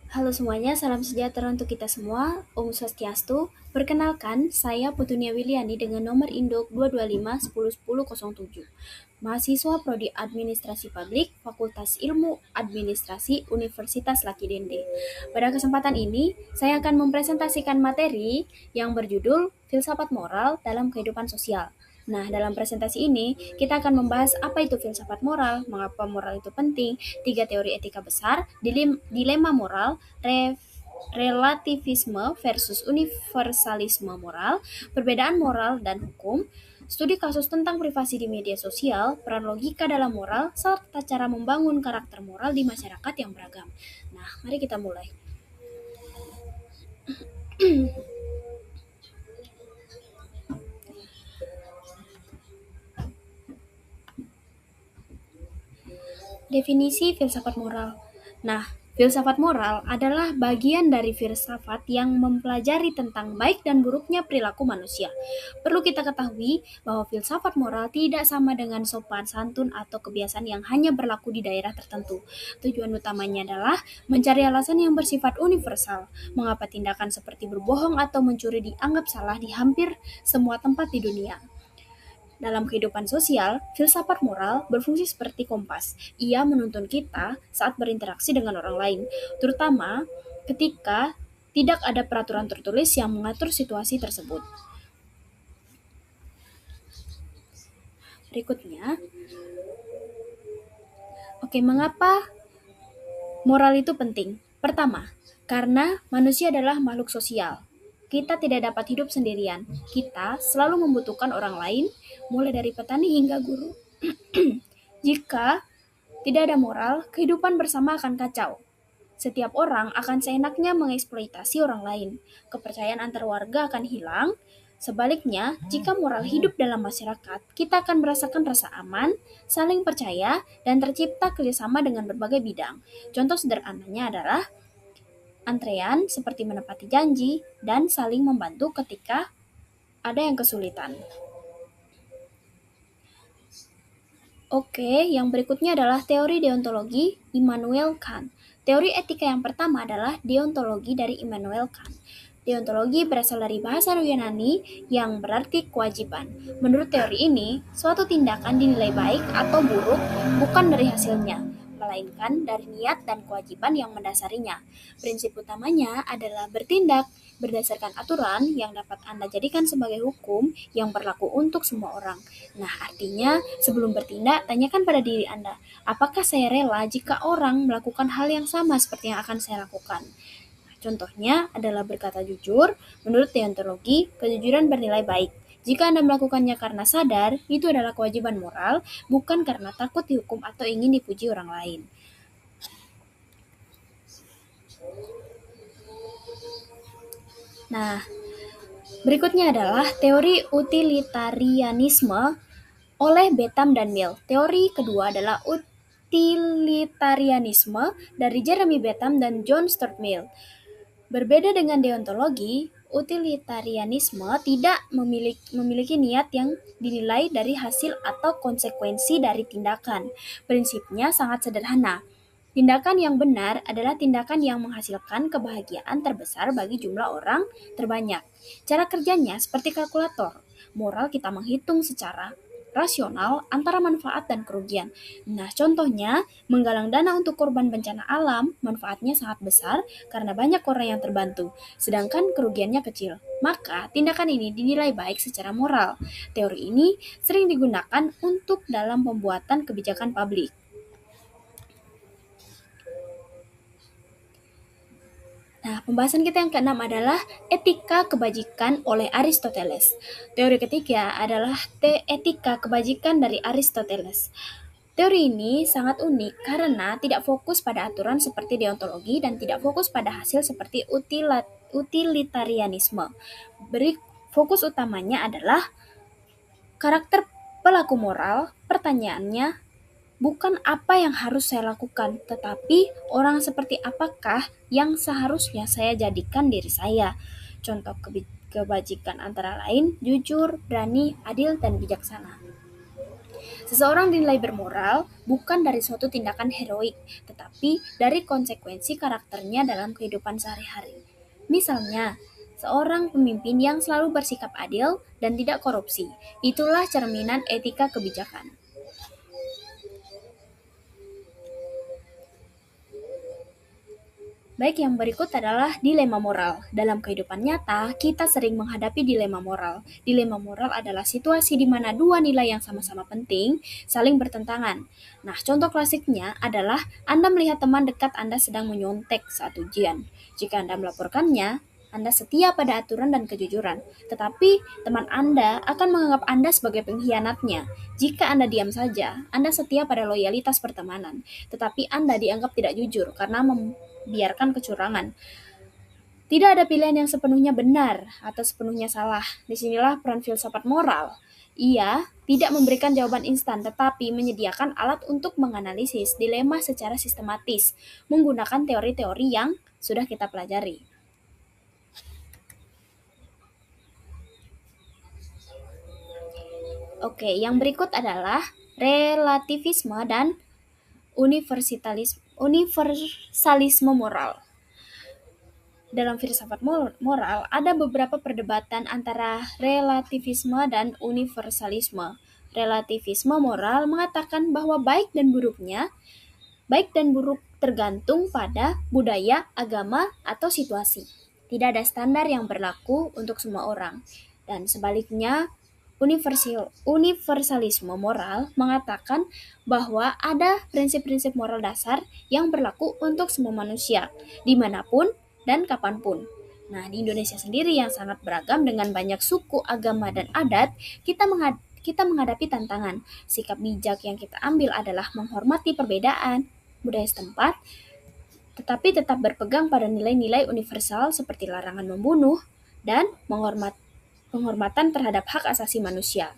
Halo semuanya, salam sejahtera untuk kita semua. Om Swastiastu. Perkenalkan, saya Putunia Wiliani dengan nomor induk 225 10 10 07. Mahasiswa Prodi Administrasi Publik, Fakultas Ilmu Administrasi, Universitas Laki Dende. Pada kesempatan ini, saya akan mempresentasikan materi yang berjudul Filsafat Moral dalam Kehidupan Sosial. Nah, dalam presentasi ini, kita akan membahas apa itu filsafat moral, mengapa moral itu penting, 3 teori etika besar, dilema moral, relativisme versus universalisme moral, perbedaan moral dan hukum, studi kasus tentang privasi di media sosial, peran logika dalam moral, serta cara membangun karakter moral di masyarakat yang beragam. Nah, mari kita mulai. Definisi filsafat moral. Nah, filsafat moral adalah bagian dari filsafat yang mempelajari tentang baik dan buruknya perilaku manusia. Perlu kita ketahui bahwa filsafat moral tidak sama dengan sopan santun atau kebiasaan yang hanya berlaku di daerah tertentu. Tujuan utamanya adalah mencari alasan yang bersifat universal, mengapa tindakan seperti berbohong atau mencuri dianggap salah di hampir semua tempat di dunia. Dalam kehidupan sosial, filsafat moral berfungsi seperti kompas. Ia menuntun kita saat berinteraksi dengan orang lain, terutama ketika tidak ada peraturan tertulis yang mengatur situasi tersebut. Berikutnya, mengapa moral itu penting? Pertama, karena manusia adalah makhluk sosial. Kita tidak dapat hidup sendirian. Kita selalu membutuhkan orang lain, mulai dari petani hingga guru. Jika tidak ada moral, kehidupan bersama akan kacau. Setiap orang akan seenaknya mengeksploitasi orang lain. Kepercayaan antar warga akan hilang. Sebaliknya, jika moral hidup dalam masyarakat, kita akan merasakan rasa aman, saling percaya, dan tercipta kerjasama dengan berbagai bidang. Contoh sederhananya adalah antrean seperti menepati janji dan saling membantu ketika ada yang kesulitan. Yang berikutnya adalah teori deontologi Immanuel Kant. Teori etika yang pertama adalah deontologi dari Immanuel Kant. Deontologi berasal dari bahasa Yunani yang berarti kewajiban. Menurut teori ini, suatu tindakan dinilai baik atau buruk bukan dari hasilnya, melainkan dari niat dan kewajiban yang mendasarinya. Prinsip utamanya adalah bertindak berdasarkan aturan yang dapat Anda jadikan sebagai hukum yang berlaku untuk semua orang. Nah, artinya sebelum bertindak, tanyakan pada diri Anda, apakah saya rela jika orang melakukan hal yang sama seperti yang akan saya lakukan? Contohnya adalah berkata jujur. Menurut deontologi, kejujuran bernilai baik. Jika Anda melakukannya karena sadar, itu adalah kewajiban moral, bukan karena takut dihukum atau ingin dipuji orang lain. Nah, berikutnya adalah teori utilitarianisme oleh Bentham dan Mill. Teori kedua adalah utilitarianisme dari Jeremy Bentham dan John Stuart Mill. Berbeda dengan deontologi, utilitarianisme tidak memiliki niat yang dinilai dari hasil atau konsekuensi dari tindakan. Prinsipnya sangat sederhana. Tindakan yang benar adalah tindakan yang menghasilkan kebahagiaan terbesar bagi jumlah orang terbanyak. Cara kerjanya seperti kalkulator. Moral kita menghitung secara rasional antara manfaat dan kerugian. Nah, contohnya, menggalang dana untuk korban bencana alam, manfaatnya sangat besar karena banyak orang yang terbantu, sedangkan kerugiannya kecil. Maka, tindakan ini dinilai baik secara moral. Teori ini sering digunakan untuk dalam pembuatan kebijakan publik. Nah, pembahasan kita yang keenam adalah etika kebajikan oleh Aristoteles. Teori ketiga adalah etika kebajikan dari Aristoteles. Teori ini sangat unik karena tidak fokus pada aturan seperti deontologi dan tidak fokus pada hasil seperti utilitarianisme. Fokus utamanya adalah karakter pelaku moral. Pertanyaannya, bukan apa yang harus saya lakukan, tetapi orang seperti apakah yang seharusnya saya jadikan diri saya. Contoh kebajikan antara lain jujur, berani, adil, dan bijaksana. Seseorang dinilai bermoral bukan dari suatu tindakan heroik, tetapi dari konsekuensi karakternya dalam kehidupan sehari-hari. Misalnya, seorang pemimpin yang selalu bersikap adil dan tidak korupsi, itulah cerminan etika kebijakan. Baik, yang berikut adalah dilema moral. Dalam kehidupan nyata, kita sering menghadapi dilema moral. Dilema moral adalah situasi di mana dua nilai yang sama-sama penting saling bertentangan. Nah, contoh klasiknya adalah Anda melihat teman dekat Anda sedang menyontek saat ujian. Jika Anda melaporkannya, Anda setia pada aturan dan kejujuran, tetapi teman Anda akan menganggap Anda sebagai pengkhianatnya. Jika Anda diam saja, Anda setia pada loyalitas pertemanan, tetapi Anda dianggap tidak jujur karena biarkan kecurangan. Tidak ada pilihan yang sepenuhnya benar atau sepenuhnya salah. Disinilah peran filsafat moral. Ia tidak memberikan jawaban instan, tetapi menyediakan alat untuk menganalisis dilema secara sistematis, menggunakan teori-teori yang sudah kita pelajari. Oke, yang berikut adalah relativisme dan universalisme moral. Dalam filsafat moral, ada beberapa perdebatan antara relativisme dan universalisme. Relativisme moral mengatakan bahwa baik dan buruk tergantung pada budaya, agama, atau situasi. Tidak ada standar yang berlaku untuk semua orang. Dan sebaliknya, universalisme moral mengatakan bahwa ada prinsip-prinsip moral dasar yang berlaku untuk semua manusia, dimanapun dan kapanpun. Nah, di Indonesia sendiri yang sangat beragam dengan banyak suku, agama, dan adat, kita menghadapi tantangan. Sikap bijak yang kita ambil adalah menghormati perbedaan budaya setempat, tetapi tetap berpegang pada nilai-nilai universal seperti larangan membunuh dan penghormatan terhadap hak asasi manusia.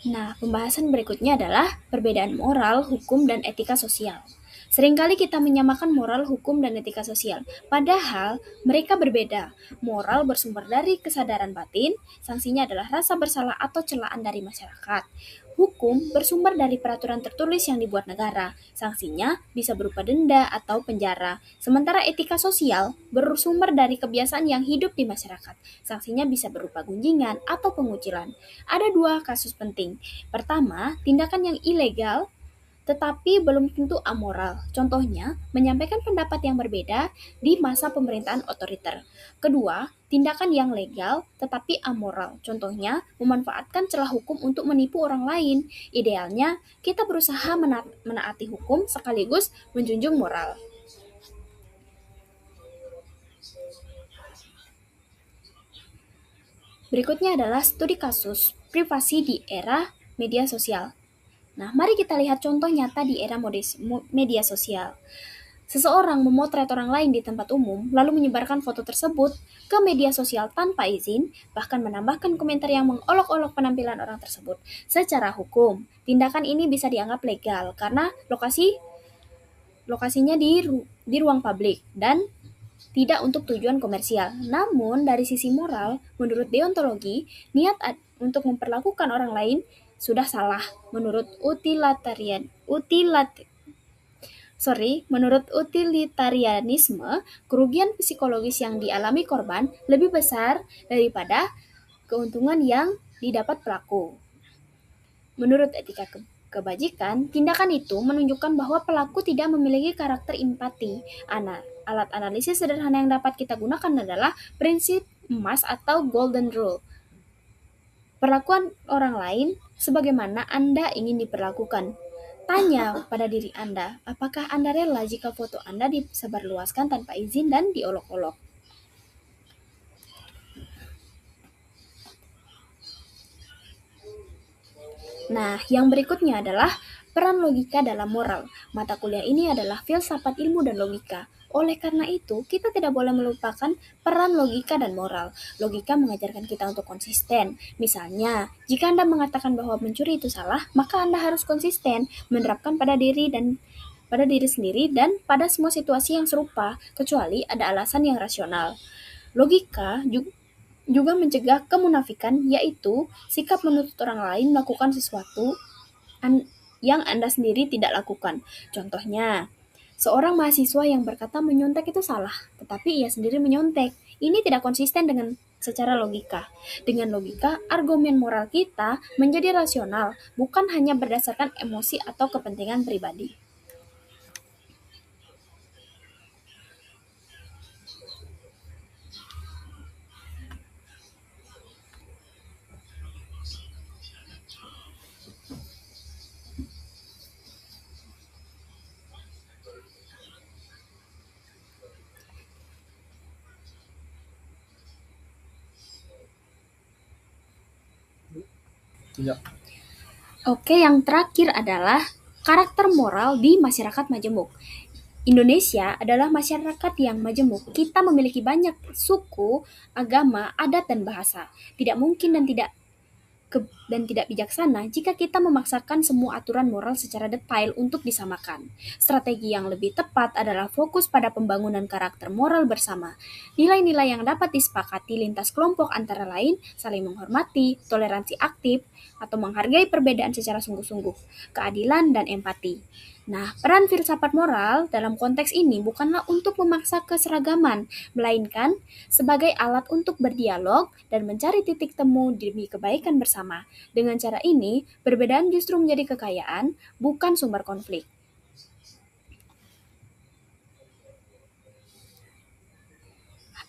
Nah, pembahasan berikutnya adalah perbedaan moral, hukum, dan etika sosial. Seringkali kita menyamakan moral, hukum, dan etika sosial, padahal mereka berbeda. Moral bersumber dari kesadaran batin, sanksinya adalah rasa bersalah atau celaan dari masyarakat. Hukum bersumber dari peraturan tertulis yang dibuat negara, sanksinya bisa berupa denda atau penjara. Sementara etika sosial bersumber dari kebiasaan yang hidup di masyarakat, sanksinya bisa berupa gunjingan atau pengucilan. Ada dua kasus penting. Pertama, tindakan yang ilegal tetapi belum tentu amoral. Contohnya, menyampaikan pendapat yang berbeda di masa pemerintahan otoriter. Kedua, tindakan yang legal tetapi amoral. Contohnya, memanfaatkan celah hukum untuk menipu orang lain. Idealnya, kita berusaha menaati hukum sekaligus menjunjung moral. Berikutnya adalah studi kasus privasi di era media sosial. Nah, mari kita lihat contoh nyata di era media sosial. Seseorang memotret orang lain di tempat umum, lalu menyebarkan foto tersebut ke media sosial tanpa izin, bahkan menambahkan komentar yang mengolok-olok penampilan orang tersebut. Secara hukum, tindakan ini bisa dianggap legal karena lokasinya di ruang publik dan tidak untuk tujuan komersial. Namun, dari sisi moral, menurut deontologi, niat untuk memperlakukan orang lain sudah salah. Menurut utilitarianisme, kerugian psikologis yang dialami korban lebih besar daripada keuntungan yang didapat pelaku. Menurut etika kebajikan, tindakan itu menunjukkan bahwa pelaku tidak memiliki karakter empati. Alat analisis sederhana yang dapat kita gunakan adalah prinsip emas atau golden rule. Perlakuan orang lain sebagaimana Anda ingin diperlakukan. Tanya pada diri Anda, apakah Anda rela jika foto Anda disebarluaskan tanpa izin dan diolok-olok? Nah, yang berikutnya adalah peran logika dalam moral. Mata kuliah ini adalah filsafat ilmu dan logika. Oleh karena itu, kita tidak boleh melupakan peran logika dan moral. Logika mengajarkan kita untuk konsisten. Misalnya, jika Anda mengatakan bahwa mencuri itu salah, maka Anda harus konsisten menerapkan pada diri sendiri dan pada semua situasi yang serupa, kecuali ada alasan yang rasional. Logika juga mencegah kemunafikan, yaitu sikap menuntut orang lain melakukan sesuatu yang Anda sendiri tidak lakukan. Contohnya, seorang mahasiswa yang berkata menyontek itu salah, tetapi ia sendiri menyontek. Ini tidak konsisten dengan secara logika. Dengan logika, argumen moral kita menjadi rasional, bukan hanya berdasarkan emosi atau kepentingan pribadi. Ya. Oke, yang terakhir adalah karakter moral di masyarakat majemuk. Indonesia adalah masyarakat yang majemuk. Kita memiliki banyak suku, agama, adat, dan bahasa. Tidak mungkin dan tidak bijaksana jika kita memaksakan semua aturan moral secara detail untuk disamakan. Strategi yang lebih tepat adalah fokus pada pembangunan karakter moral bersama. Nilai-nilai yang dapat disepakati lintas kelompok antara lain saling menghormati, toleransi aktif, atau menghargai perbedaan secara sungguh-sungguh, keadilan, dan empati. Nah, peran filsafat moral dalam konteks ini bukanlah untuk memaksa keseragaman, melainkan sebagai alat untuk berdialog dan mencari titik temu demi kebaikan bersama. Dengan cara ini, perbedaan justru menjadi kekayaan, bukan sumber konflik.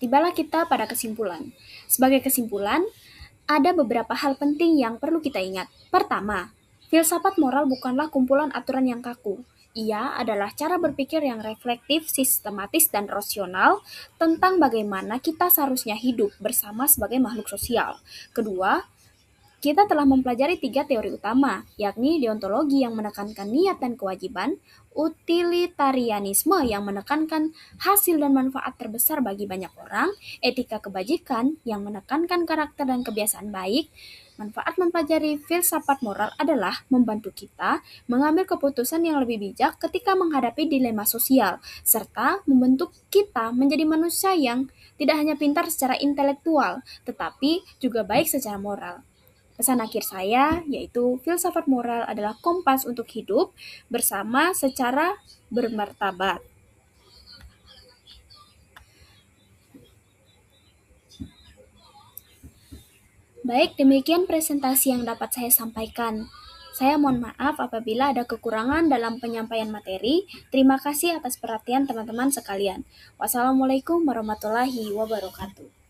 Tibalah kita pada kesimpulan. Sebagai kesimpulan, ada beberapa hal penting yang perlu kita ingat. Pertama, filsafat moral bukanlah kumpulan aturan yang kaku. Ia adalah cara berpikir yang reflektif, sistematis, dan rasional tentang bagaimana kita seharusnya hidup bersama sebagai makhluk sosial. Kedua, kita telah mempelajari 3 teori utama, yakni deontologi yang menekankan niat dan kewajiban, utilitarianisme yang menekankan hasil dan manfaat terbesar bagi banyak orang, etika kebajikan yang menekankan karakter dan kebiasaan baik. Manfaat mempelajari filsafat moral adalah membantu kita mengambil keputusan yang lebih bijak ketika menghadapi dilema sosial, serta membentuk kita menjadi manusia yang tidak hanya pintar secara intelektual, tetapi juga baik secara moral. Pesan akhir saya yaitu filsafat moral adalah kompas untuk hidup bersama secara bermartabat. Baik, demikian presentasi yang dapat saya sampaikan. Saya mohon maaf apabila ada kekurangan dalam penyampaian materi. Terima kasih atas perhatian teman-teman sekalian. Wassalamualaikum warahmatullahi wabarakatuh.